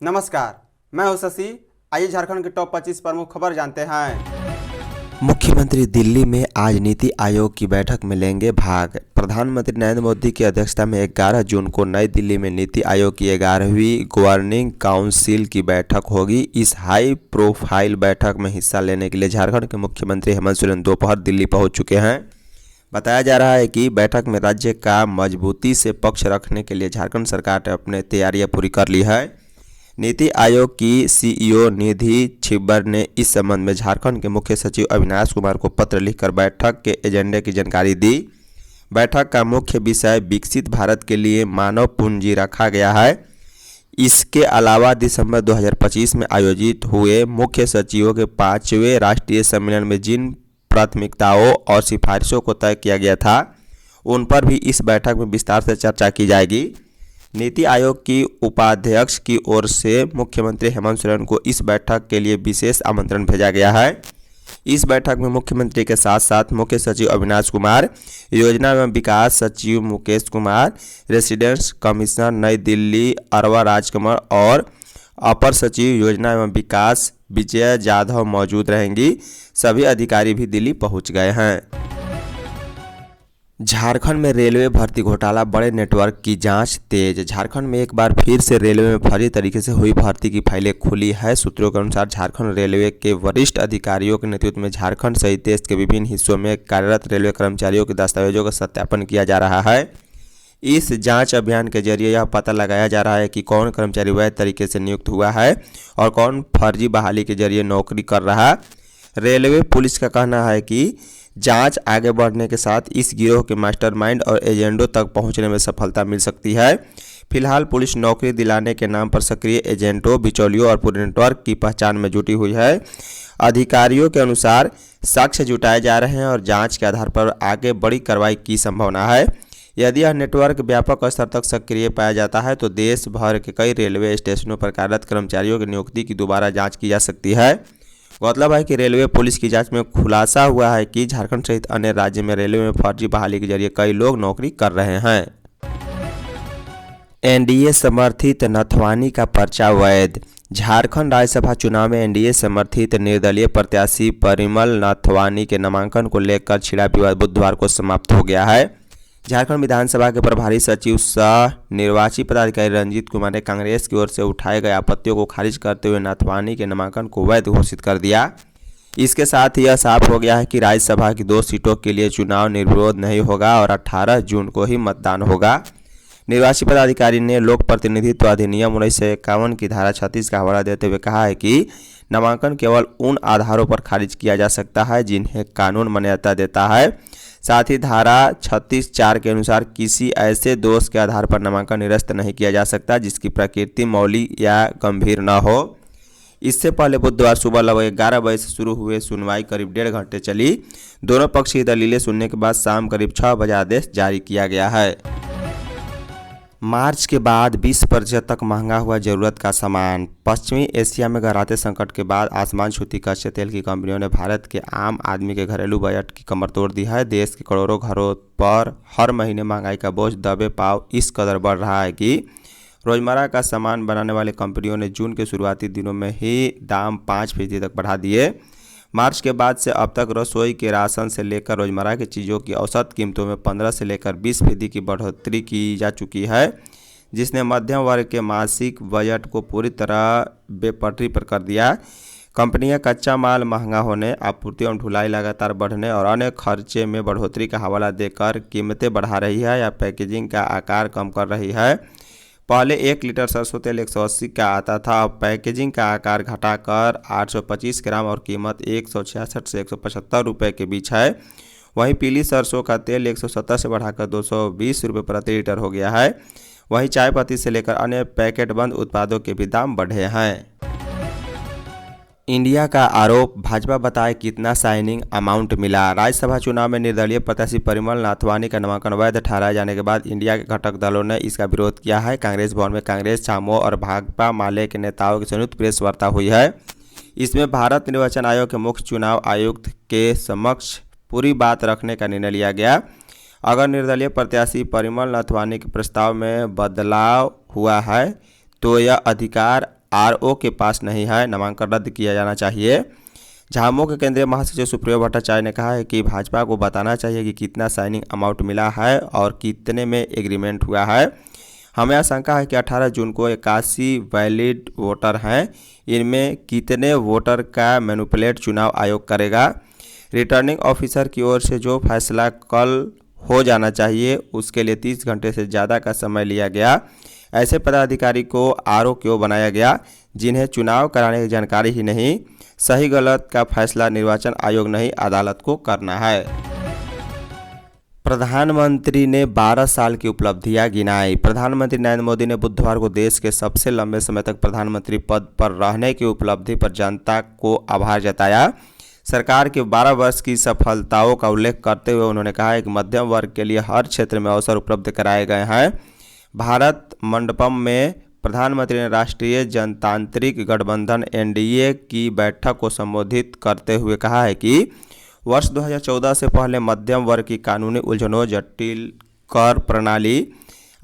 नमस्कार, मैं हूं शशि। आइए झारखंड की टॉप 25 प्रमुख खबर जानते हैं। मुख्यमंत्री दिल्ली में आज नीति आयोग की बैठक में लेंगे भाग। प्रधानमंत्री नरेंद्र मोदी की अध्यक्षता में 11 जून को नई दिल्ली में नीति आयोग की 11वीं गवर्निंग काउंसिल की बैठक होगी। इस हाई प्रोफाइल बैठक में हिस्सा लेने के लिए झारखंड के मुख्यमंत्री हेमंत सोरेन दोपहर दिल्ली पहुंच चुके हैं। बताया जा रहा है कि बैठक में राज्य का मजबूती से पक्ष रखने के लिए झारखंड सरकार ने अपनी तैयारियां पूरी कर ली है। नीति आयोग की सीईओ निधि छिब्बर ने इस संबंध में झारखंड के मुख्य सचिव अविनाश कुमार को पत्र लिखकर बैठक के एजेंडे की जानकारी दी। बैठक का मुख्य विषय विकसित भारत के लिए मानव पूंजी रखा गया है। इसके अलावा दिसंबर 2025 में आयोजित हुए मुख्य सचिवों के 5वें राष्ट्रीय सम्मेलन में जिन प्राथमिकताओं और सिफारिशों को तय किया गया था उन पर भी इस बैठक में विस्तार से चर्चा की जाएगी। नीति आयोग की उपाध्यक्ष की ओर से मुख्यमंत्री हेमंत सोरेन को इस बैठक के लिए विशेष आमंत्रण भेजा गया है। इस बैठक में मुख्यमंत्री के साथ साथ मुख्य सचिव अविनाश कुमार, योजना एवं विकास सचिव मुकेश कुमार, रेसिडेंस कमिश्नर नई दिल्ली अरवा राजकमल और अपर सचिव योजना एवं विकास विजय जाधव मौजूद रहेंगी। सभी अधिकारी भी दिल्ली पहुंच गए हैं। झारखंड में रेलवे भर्ती घोटाला, बड़े नेटवर्क की जांच तेज। झारखंड में एक बार फिर से रेलवे में फर्जी तरीके से हुई भर्ती की फाइलें खुली है। सूत्रों के अनुसार झारखंड रेलवे के वरिष्ठ अधिकारियों के नेतृत्व में झारखंड सहित देश के विभिन्न हिस्सों में कार्यरत रेलवे कर्मचारियों के दस्तावेजों का सत्यापन किया जा रहा है। इस जांच अभियान के जरिए यह पता लगाया जा रहा है कि कौन कर्मचारी वैध तरीके से नियुक्त हुआ है और कौन फर्जी बहाली के जरिए नौकरी कर रहा। रेलवे पुलिस का कहना है कि जांच आगे बढ़ने के साथ इस गिरोह के मास्टरमाइंड और एजेंडों तक पहुंचने में सफलता मिल सकती है। फिलहाल पुलिस नौकरी दिलाने के नाम पर सक्रिय एजेंटों, बिचौलियों और पूरे नेटवर्क की पहचान में जुटी हुई है। अधिकारियों के अनुसार साक्ष्य जुटाए जा रहे हैं और जांच के आधार पर आगे बड़ी कार्रवाई की संभावना है। यदि यह नेटवर्क व्यापक स्तर तक सक्रिय पाया जाता है तो देश भर के कई रेलवे स्टेशनों पर कार्यरत कर्मचारियों की नियुक्ति की दोबारा जाँच की जा सकती है। गौरतलब है कि रेलवे पुलिस की जांच में खुलासा हुआ है कि झारखंड सहित अन्य राज्य में रेलवे में फर्जी बहाली के जरिए कई लोग नौकरी कर रहे हैं। एनडीए समर्थित नथवानी का पर्चा वैध। झारखंड राज्यसभा चुनाव में एनडीए समर्थित निर्दलीय प्रत्याशी परिमल नथवानी के नामांकन को लेकर छिड़ा विवाद बुधवार को समाप्त हो गया है। झारखंड विधानसभा के प्रभारी सचिव सह निर्वाची पदाधिकारी रंजीत कुमार ने कांग्रेस की ओर से उठाए गए आपत्तियों को खारिज करते हुए नाथवानी के नामांकन को वैध घोषित कर दिया। इसके साथ ही यह साफ हो गया है कि राज्यसभा की 2 सीटों के लिए चुनाव निर्विरोध नहीं होगा और 18 जून को ही मतदान होगा। निर्वाची पदाधिकारी ने लोक प्रतिनिधित्व अधिनियम 1951 की धारा 36 का हवाला देते हुए कहा है कि नामांकन केवल उन आधारों पर खारिज किया जा सकता है जिन्हें कानून मान्यता देता है। साथ ही धारा 36(4) के अनुसार किसी ऐसे दोष के आधार पर नामांकन निरस्त नहीं किया जा सकता जिसकी प्रकृति मौलिक या गंभीर न हो। इससे पहले बुधवार सुबह लगभग 11 बजे से शुरू हुए सुनवाई करीब 1.5 घंटे चली। दोनों पक्ष की दलीलें सुनने के बाद शाम करीब 6 बजे आदेश जारी किया गया है। मार्च के बाद 20% तक महंगा हुआ जरूरत का सामान। पश्चिमी एशिया में गहराते संकट के बाद आसमान छूती कच्चे तेल की कंपनियों ने भारत के आम आदमी के घरेलू बजट की कमर तोड़ दी है। देश के करोड़ों घरों पर हर महीने महंगाई का बोझ दबे पाव इस कदर बढ़ रहा है कि रोजमर्रा का सामान बनाने वाली कंपनियों ने जून के शुरुआती दिनों में ही दाम 5% तक बढ़ा दिए। मार्च के बाद से अब तक रसोई के राशन से लेकर रोजमर्रा की चीज़ों की औसत कीमतों में 15 से लेकर 20% की बढ़ोतरी की जा चुकी है, जिसने मध्यम वर्ग के मासिक बजट को पूरी तरह बेपटरी पर कर दिया। कंपनियां कच्चा माल महंगा होने, आपूर्ति एवं ढुलाई लगातार बढ़ने और अन्य खर्चे में बढ़ोतरी का हवाला देकर कीमतें बढ़ा रही है या पैकेजिंग का आकार कम कर रही है। पहले 1 लीटर सरसों तेल 180 का आता था, अब पैकेजिंग का आकार घटाकर 825 ग्राम और कीमत 166 से 175 रुपये के बीच है। वहीं पीली सरसों का तेल 170 से बढ़ाकर 220 रुपये प्रति लीटर हो गया है। वहीं चाय पत्ती से लेकर अन्य पैकेट बंद उत्पादों के भी दाम बढ़े हैं। इंडिया का आरोप, भाजपा बताए कितना साइनिंग अमाउंट मिला। राज्यसभा चुनाव में निर्दलीय प्रत्याशी परिमल नाथवानी का नामांकन वैध ठहराए जाने के बाद इंडिया के घटक दलों ने इसका विरोध किया है। कांग्रेस भवन में कांग्रेस, छामो और भाकपा माले के नेताओं की संयुक्त प्रेस वार्ता हुई है। इसमें भारत निर्वाचन आयोग के मुख्य चुनाव आयुक्त के समक्ष पूरी बात रखने का निर्णय लिया गया। अगर निर्दलीय प्रत्याशी परिमल नथवानी के प्रस्ताव में बदलाव हुआ है तो यह अधिकार आरओ के पास नहीं है, नामांकन रद्द किया जाना चाहिए। झामुमो के केंद्रीय महासचिव सुप्रियो भट्टाचार्य ने कहा है कि भाजपा को बताना चाहिए कि कितना साइनिंग अमाउंट मिला है और कितने में एग्रीमेंट हुआ है। हमें आशंका है कि 18 जून को 81 वैलिड वोटर हैं, इनमें कितने वोटर का मैनिपुलेट चुनाव आयोग करेगा। रिटर्निंग ऑफिसर की ओर से जो फैसला कल हो जाना चाहिए उसके लिए 30 घंटे से ज़्यादा का समय लिया गया। ऐसे पदाधिकारी को आरओ क्यों बनाया गया जिन्हें चुनाव कराने की जानकारी ही नहीं। सही गलत का फैसला निर्वाचन आयोग नहीं, अदालत को करना है। प्रधानमंत्री ने 12 साल की उपलब्धियां गिनाई। प्रधानमंत्री नरेंद्र मोदी ने बुधवार को देश के सबसे लंबे समय तक प्रधानमंत्री पद पर रहने की उपलब्धि पर जनता को आभार जताया। सरकार के 12 वर्ष की सफलताओं का उल्लेख करते हुए उन्होंने कहा है कि मध्यम वर्ग के लिए हर क्षेत्र में अवसर उपलब्ध कराए गए हैं। भारत मंडपम में प्रधानमंत्री ने राष्ट्रीय जनतांत्रिक गठबंधन एनडीए की बैठक को संबोधित करते हुए कहा है कि वर्ष 2014 से पहले मध्यम वर्ग की कानूनी उलझनों, जटिल कर प्रणाली,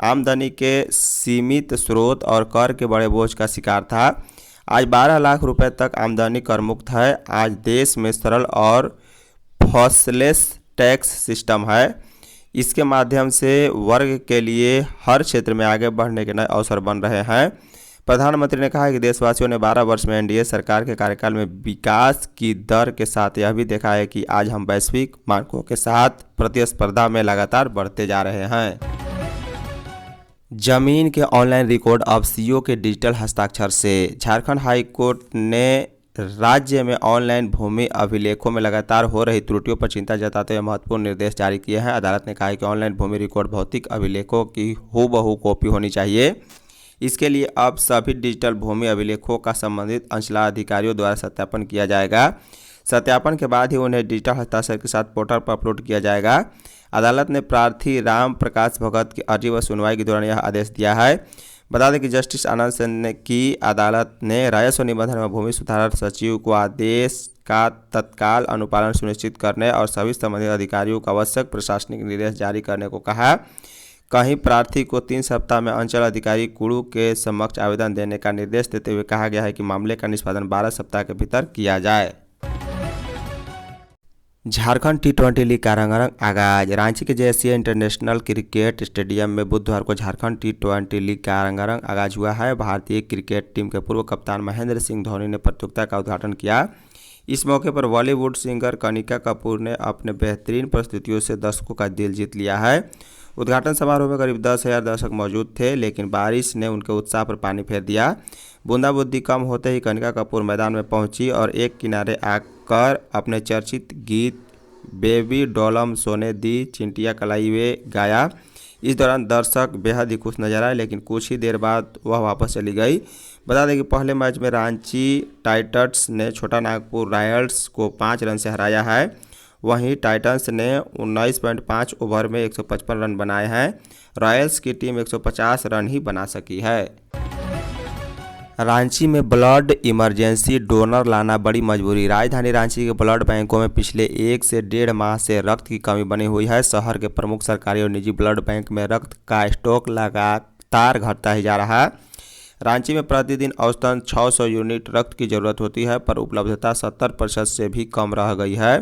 आमदनी के सीमित स्रोत और कर के बड़े बोझ का शिकार था। आज 12 लाख रुपए तक आमदनी कर मुक्त है। आज देश में सरल और फॉसलेस टैक्स सिस्टम है। इसके माध्यम से वर्ग के लिए हर क्षेत्र में आगे बढ़ने के नए अवसर बन रहे हैं। प्रधानमंत्री ने कहा कि देशवासियों ने 12 वर्ष में एनडीए सरकार के कार्यकाल में विकास की दर के साथ यह भी देखा है कि आज हम वैश्विक मानकों के साथ प्रतिस्पर्धा में लगातार बढ़ते जा रहे हैं। जमीन के ऑनलाइन रिकॉर्ड अब सीओ के डिजिटल हस्ताक्षर से। झारखंड हाई कोर्ट ने राज्य में ऑनलाइन भूमि अभिलेखों में लगातार हो रही त्रुटियों पर चिंता जताते हुए महत्वपूर्ण निर्देश जारी किए हैं। अदालत ने कहा है कि ऑनलाइन भूमि रिकॉर्ड भौतिक अभिलेखों की हूबहू कॉपी होनी चाहिए। इसके लिए अब सभी डिजिटल भूमि अभिलेखों का संबंधित अंचलाधिकारियों द्वारा सत्यापन किया जाएगा। सत्यापन के बाद ही उन्हें डिजिटल हस्ताक्षर के साथ पोर्टल पर अपलोड किया जाएगा। अदालत ने प्रार्थी राम प्रकाश भगत की अर्जी व सुनवाई के दौरान यह आदेश दिया है। बता दें कि जस्टिस आनंद सेन की अदालत ने राजस्व निबंधन में भूमि सुधार सचिव को आदेश का तत्काल अनुपालन सुनिश्चित करने और सभी संबंधित अधिकारियों को आवश्यक प्रशासनिक निर्देश जारी करने को कहा। कहीं प्रार्थी को 3 सप्ताह में अंचल अधिकारी कुड़ू के समक्ष आवेदन देने का निर्देश देते हुए कहा गया है कि मामले का निष्पादन 12 सप्ताह के भीतर किया जाए। झारखंड टी20 लीग का रंगारंग आगाज। रांची के जेएससीए इंटरनेशनल क्रिकेट स्टेडियम में बुधवार को झारखंड टी20 लीग का रंगारंग आगाज हुआ है। भारतीय क्रिकेट टीम के पूर्व कप्तान महेंद्र सिंह धोनी ने प्रतियोगिता का उद्घाटन किया। इस मौके पर बॉलीवुड सिंगर कनिका कपूर ने अपने बेहतरीन प्रस्तुतियों से दर्शकों का दिल जीत लिया है। उद्घाटन समारोह में करीब 10,000 दर्शक मौजूद थे, लेकिन बारिश ने उनके उत्साह पर पानी फेर दिया। बूंदाबूंदी कम होते ही कनिका कपूर मैदान में पहुंची और एक किनारे आकर अपने चर्चित गीत बेबी डॉलम सोने दी चिंटिया कलाई वे गाया। इस दौरान दर्शक बेहद ही खुश नजर आए, लेकिन कुछ ही देर बाद वह वापस चली गई। बता दें कि पहले मैच में रांची टाइटंस ने छोटा नागपुर रॉयल्स को 5 रन से हराया है। वहीं टाइटंस ने 19.5 ओवर में 155 रन बनाए हैं। रॉयल्स की टीम 150 रन ही बना सकी है। रांची में ब्लड इमरजेंसी डोनर लाना बड़ी मजबूरी। राजधानी रांची के ब्लड बैंकों में पिछले 1 से 1.5 माह से रक्त की कमी बनी हुई है। शहर के प्रमुख सरकारी और निजी ब्लड बैंक में रक्त का स्टॉक लगातार घटता ही जा रहा है। रांची में प्रतिदिन औसतन 600 यूनिट रक्त की जरूरत होती है, पर उपलब्धता 70% से भी कम रह गई है।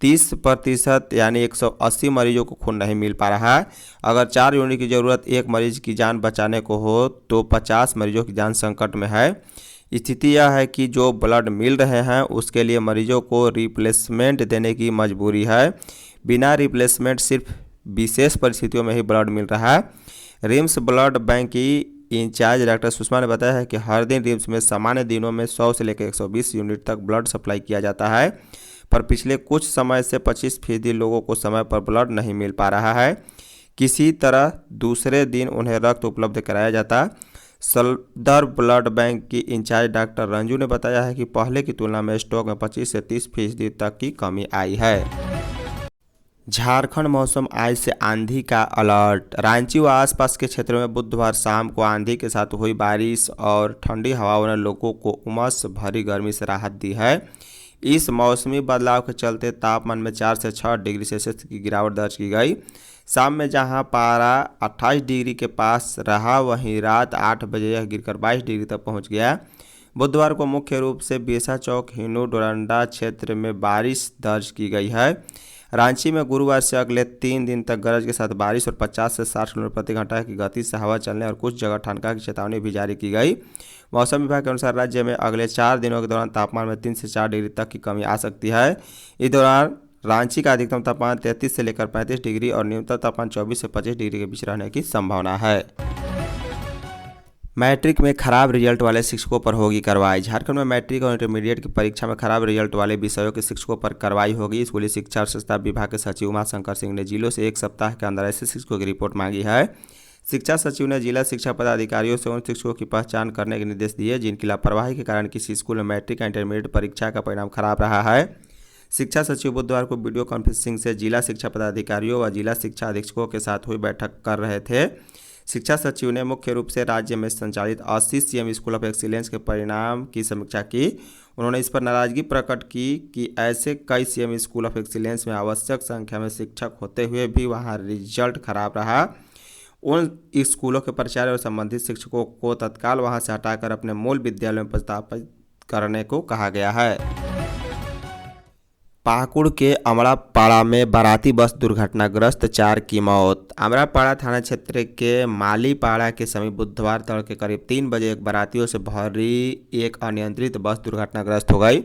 30% यानी 180 मरीजों को खून नहीं मिल पा रहा है। अगर 4 यूनिट की ज़रूरत एक मरीज की जान बचाने को हो तो 50 मरीजों की जान संकट में है। स्थिति यह है कि जो ब्लड मिल रहे हैं उसके लिए मरीजों को रिप्लेसमेंट देने की मजबूरी है। बिना रिप्लेसमेंट सिर्फ विशेष परिस्थितियों में ही ब्लड मिल रहा है। रिम्स ब्लड बैंक की इंचार्ज डॉक्टर सुषमा ने बताया है कि हर दिन रिम्स में सामान्य दिनों में 100 से लेकर 120 यूनिट तक ब्लड सप्लाई किया जाता है, पर पिछले कुछ समय से 25% लोगों को समय पर ब्लड नहीं मिल पा रहा है। किसी तरह दूसरे दिन उन्हें रक्त उपलब्ध कराया जाता। सदर ब्लड बैंक की इंचार्ज डॉक्टर रंजू ने बताया है कि पहले की तुलना में स्टॉक में 25 से 30% तक की कमी आई है। झारखंड मौसम आज से आंधी का अलर्ट। रांची व आसपास के क्षेत्रों में बुधवार शाम को आंधी के साथ हुई बारिश और ठंडी हवाओं ने लोगों को उमस भरी गर्मी से राहत दी है। इस मौसमी बदलाव के चलते तापमान में 4 से 6 डिग्री सेल्सियस की गिरावट दर्ज की गई। शाम में जहां पारा 28 डिग्री के पास रहा, वहीं रात 8 बजे यह गिरकर 22 डिग्री तक पहुंच गया। बुधवार को मुख्य रूप से बेसा चौक, हिनू, डोरंडा क्षेत्र में बारिश दर्ज की गई है। रांची में गुरुवार से अगले 3 दिन तक गरज के साथ बारिश और 50 से 60 किलोमीटर प्रति घंटा की गति से हवा चलने और कुछ जगह ठनका की चेतावनी भी जारी की गई। मौसम विभाग के अनुसार राज्य में अगले 4 दिनों के दौरान तापमान में 3 से 4 डिग्री तक की कमी आ सकती है। इस दौरान रांची का अधिकतम तापमान 33 से लेकर 35 डिग्री और न्यूनतम तापमान 24 से 25 डिग्री के बीच रहने की संभावना है। मैट्रिक में खराब रिजल्ट वाले शिक्षकों पर होगी कार्रवाई। झारखंड में मैट्रिक और इंटरमीडिएट की परीक्षा में खराब रिजल्ट वाले विषयों के शिक्षकों पर कार्रवाई होगी। स्कूली शिक्षा और संस्था विभाग के सचिव उमाशंकर सिंह ने जिलों से 1 सप्ताह के अंदर ऐसे शिक्षकों की रिपोर्ट मांगी है। शिक्षा सचिव ने जिला शिक्षा पदाधिकारियों से उन शिक्षकों की पहचान करने के निर्देश दिए जिनकी लापरवाही के कारण किसी स्कूल में मैट्रिक या इंटरमीडिएट परीक्षा का परिणाम खराब रहा है। शिक्षा सचिव बुधवार को वीडियो कॉन्फ्रेंसिंग से जिला शिक्षा पदाधिकारियों व जिला शिक्षा अधीक्षकों के साथ हुई बैठक कर रहे थे। शिक्षा सचिव ने मुख्य रूप से राज्य में संचालित 80 सीएम स्कूल ऑफ एक्सीलेंस के परिणाम की समीक्षा की। उन्होंने इस पर नाराजगी प्रकट की कि ऐसे कई सीएम स्कूल ऑफ एक्सीलेंस में आवश्यक संख्या में शिक्षक होते हुए भी वहां रिजल्ट खराब रहा। उन स्कूलों के प्राचार्य और संबंधित शिक्षकों को तत्काल वहां से हटाकर अपने मूल विद्यालय में प्रतिस्थापित करने को कहा गया है। पाकुड़ के अमड़ापाड़ा में बाराती बस दुर्घटनाग्रस्त, 4 की मौत। अमड़ापाड़ा थाना क्षेत्र के मालीपाड़ा के समीप बुधवार तड़के करीब 3 बजे एक बारातियों से भरी एक अनियंत्रित बस दुर्घटनाग्रस्त हो गई।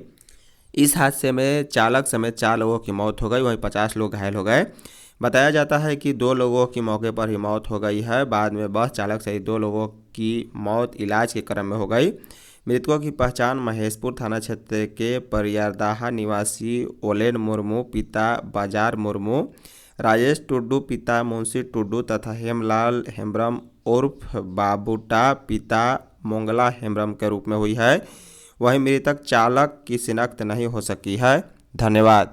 इस हादसे में चालक समेत 4 लोगों की मौत हो गई, वहीं 50 लोग घायल हो गए। बताया जाता है कि 2 लोगों की मौके पर ही मौत हो गई है। बाद में बस चालक सहित 2 लोगों की मौत इलाज के क्रम में हो गई। मृतकों की पहचान महेशपुर थाना क्षेत्र के परियारदाहा निवासी ओलेन मुर्मू पिता बाजार मुर्मू, राजेश टुड्डू पिता मुंशी टुड्डू तथा हेमलाल हेम्ब्रम उर्फ बाबूटा पिता मोंगला हेम्ब्रम के रूप में हुई है। वहीं मृतक चालक की शिनाख्त नहीं हो सकी है। धन्यवाद।